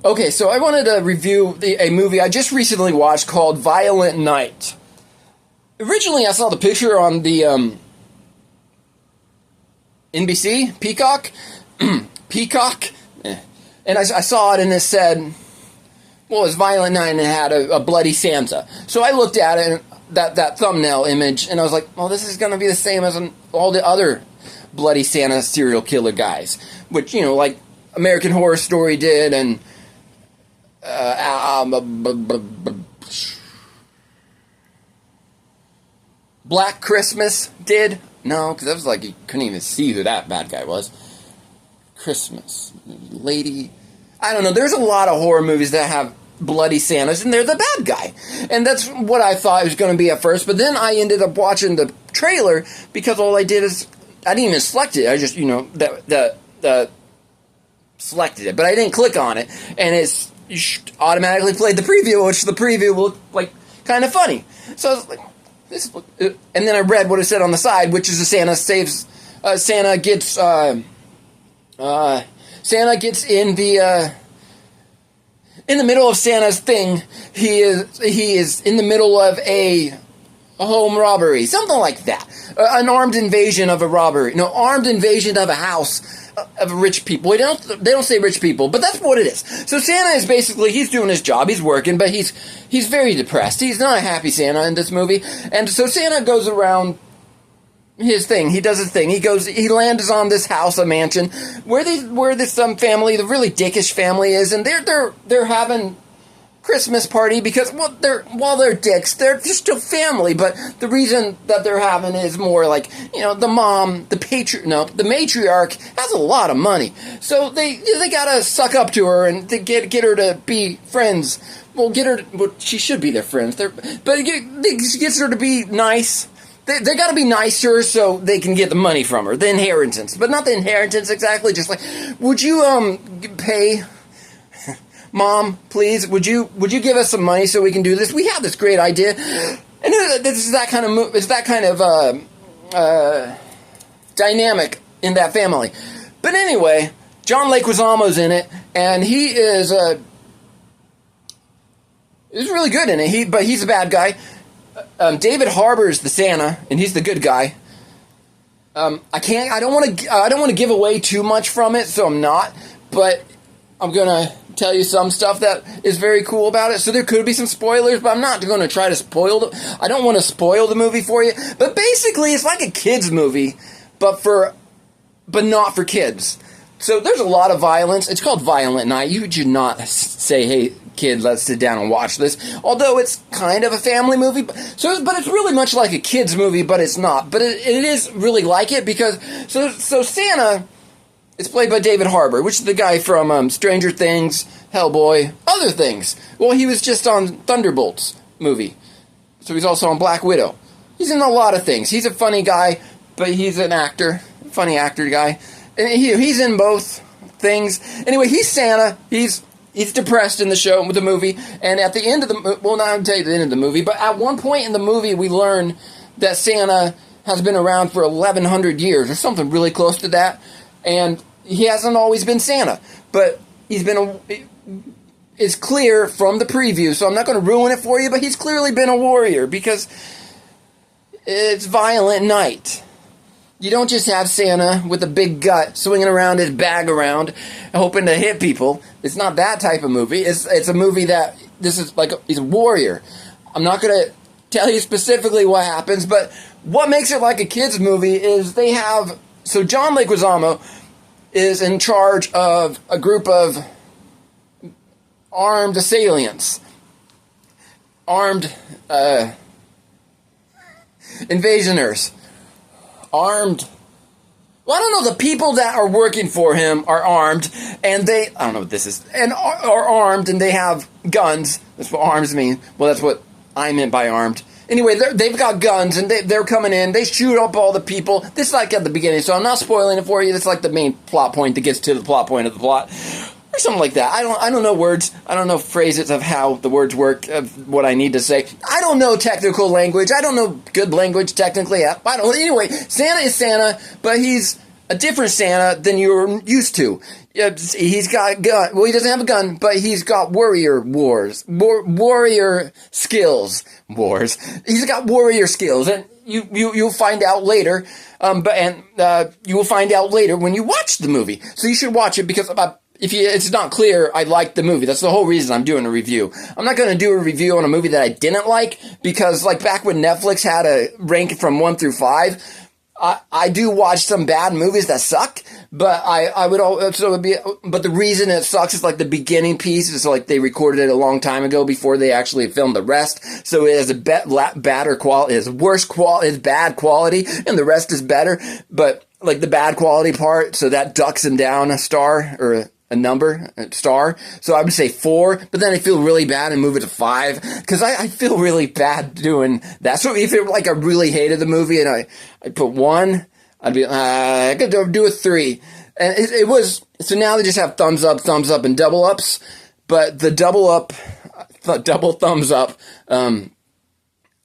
Okay, so I wanted to review a movie I just recently watched called Violent Night. Originally, I saw the picture on the NBC, Peacock, Peacock, and I saw it and it said, well, it's Violent Night and it had a bloody Santa. So I looked at it, and that thumbnail image, and I was like, well, this is going to be the same as all the other bloody Santa serial killer guys, which, like American Horror Story did, and Black Christmas did. No, because that was like you couldn't even see who that bad guy was. Christmas lady, I don't know. There's a lot of horror movies that have bloody Santas, and they're the bad guy, and that's what I thought it was going to be at first. But then I ended up watching the trailer because all I did is I didn't even select it. I just the selected it, but I didn't click on it, and it's automatically played the preview, which the preview looked like kind of funny. So I was like, and then I read what it said on the side, which is a Santa saves. Santa gets in the middle of Santa's thing. He is in the middle of a home robbery, something like that. An armed invasion of a robbery. No, armed invasion of a house of rich people. They don't say rich people, but that's what it is. So Santa is basically, he's doing his job, he's working, but he's very depressed. He's not a happy Santa in this movie. And so Santa goes around his thing. He does his thing. He lands on this house, a mansion, where this family, the really dickish family is, and they're having Christmas party because, well, they're dicks, they're still family, but the reason that they're having is more like, the mom, the matriarch has a lot of money, so they gotta suck up to her and to get her to be friends. Well, she should be their friends, but it gets her to be nice. They gotta be nicer so they can get the money from her, the inheritance, but not the inheritance exactly, just like, would you pay... Mom, please, would you give us some money so we can do this? We have this great idea, and this is that kind of dynamic in that family. But anyway, John Leguizamo's in it, and he is really good in it. But he's a bad guy. David Harbour is the Santa, and he's the good guy. I don't want to give away too much from it, so I'm not. But I'm gonna tell you some stuff that is very cool about it. So there could be some spoilers, but I'm not going to try to spoil it. I don't want to spoil the movie for you. But basically, it's like a kids movie, but not for kids. So there's a lot of violence. It's called Violent Night. You should not say, "Hey, kid, let's sit down and watch this." Although it's kind of a family movie, but it's really much like a kids movie, but it's not. But it is really like it because so Santa. It's played by David Harbour, which is the guy from Stranger Things, Hellboy, other things. Well, he was just on Thunderbolts movie. So he's also on Black Widow. He's in a lot of things. He's a funny guy, but he's an actor. Funny actor guy. And he's in both things. Anyway, he's Santa. He's depressed in the show, with the movie. And at the end of the... Well, not I'll tell you the end of the movie, but at one point in the movie, we learn that Santa has been around for 1,100 years, or something really close to that. And he hasn't always been Santa, but it's clear from the preview, so I'm not going to ruin it for you, but he's clearly been a warrior because it's Violent Night. You don't just have Santa with a big gut swinging around his bag around hoping to hit people. It's not that type of movie. It's a movie that this is like he's a warrior. I'm not going to tell you specifically what happens, but what makes it like a kids movie is they have... So John Leguizamo is in charge of a group of armed assailants. Armed invasioners. Armed... Well, I don't know, the people that are working for him are armed, and I don't know what this is, and are armed, and they have guns. That's what arms mean. Well, that's what I meant by armed. Anyway, they've got guns, and they're coming in. They shoot up all the people. This is like at the beginning, so I'm not spoiling it for you. It's like the main plot point that gets to the plot point of the plot. Or something like that. I don't know words. I don't know phrases of how the words work, of what I need to say. I don't know technical language. I don't know good language, technically. I don't. Anyway, Santa is Santa, but he's a different Santa than you're used to. Yeah, he's got a gun. Well, he doesn't have a gun, but he's got warrior skills. He's got warrior skills, and you'll find out later. You will find out later when you watch the movie. So you should watch it because it's not clear, I liked the movie. That's the whole reason I'm doing a review. I'm not going to do a review on a movie that I didn't like because, like, back when Netflix had a rank from 1 through 5. I do watch some bad movies that suck, but but the reason it sucks is like the beginning piece is like they recorded it a long time ago before they actually filmed the rest. So it has a badder quality, it's worse quality, it's bad quality, and the rest is better. But like the bad quality part, so that ducks him down a star or a star. So I would say 4, but then I feel really bad and move it to 5 because I feel really bad doing that. So if it like I really hated the movie and I put 1, I'd be I could do a 3. And it was, so now they just have thumbs up, and double ups. But the double thumbs up,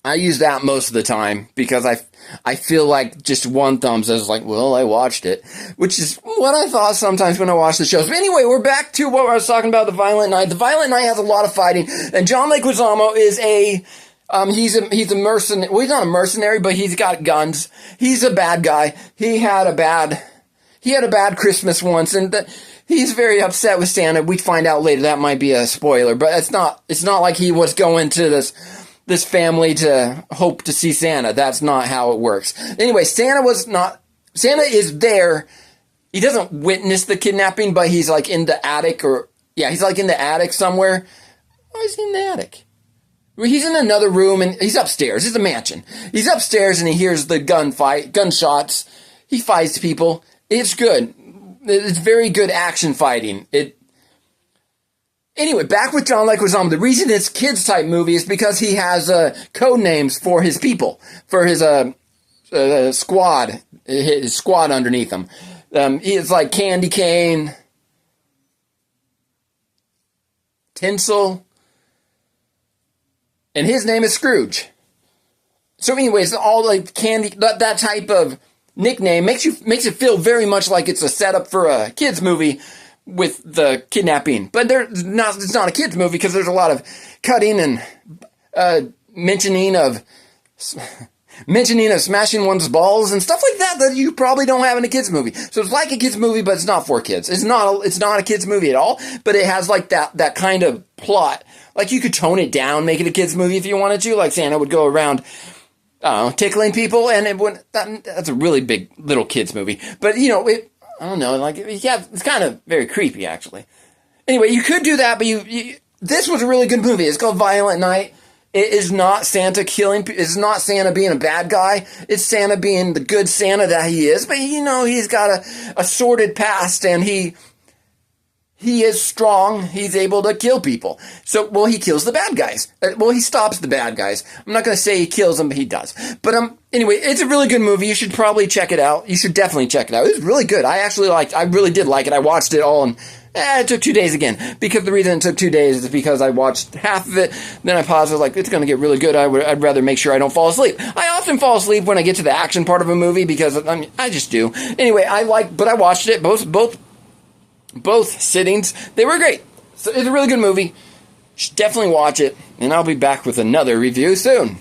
I use that most of the time because I feel like just 1 thumbs is like, well, I watched it, which is what I thought sometimes when I watch the shows. But anyway, we're back to what I was talking about, The Violent Night. The Violent Night has a lot of fighting, and John Leguizamo is he's a mercenary. Well, he's not a mercenary, but he's got guns. He's a bad guy. He had a bad Christmas once, and he's very upset with Santa. We find out later that might be a spoiler, but it's not like he was going to this family to hope to see Santa. That's not how it works. Anyway, Santa is there. He doesn't witness the kidnapping, but he's like in the attic he's like in the attic somewhere. Why is he in the attic? He's in another room and he's upstairs. It's a mansion. He's upstairs and he hears the gunshots. He fights people. It's good. It's very good action fighting. Anyway, back with John Leguizamo. The reason it's kids type movie is because he has code names for his people, for his squad underneath him. It's like Candy Cane, Tinsel, and his name is Scrooge. So anyways, all like candy, that type of nickname makes it feel very much like it's a setup for a kids movie with the kidnapping. But it's not a kids movie because there's a lot of cutting and mentioning of smashing one's balls and stuff like that you probably don't have in a kids movie. So it's like a kids movie, but it's not for kids. It's not a kids movie at all, but it has like that kind of plot. Like you could tone it down, make it a kids movie if you wanted to. Like Santa would go around, I don't know, tickling people, and that's a really big little kids movie. But you know, I don't know, like it's kind of very creepy actually. Anyway, you could do that, but this was a really good movie. It's called Violent Night. It is not Santa killing. It's not Santa being a bad guy. It's Santa being the good Santa that he is. But you know, he's got a sordid past, and he is strong. He's able to kill people. So, well, he kills the bad guys. He stops the bad guys. I'm not going to say he kills them, but he does. But anyway, it's a really good movie. You should probably check it out. You should definitely check it out. It was really good. I really did like it. I watched it all, and it took 2 days again. Because the reason it took 2 days is because I watched half of it, then I paused. I was like, it's going to get really good. I'd rather make sure I don't fall asleep. I often fall asleep when I get to the action part of a movie because I just do. Anyway, but I watched it both sittings. They were great. So it's a really good movie. You should definitely watch it, and I'll be back with another review soon.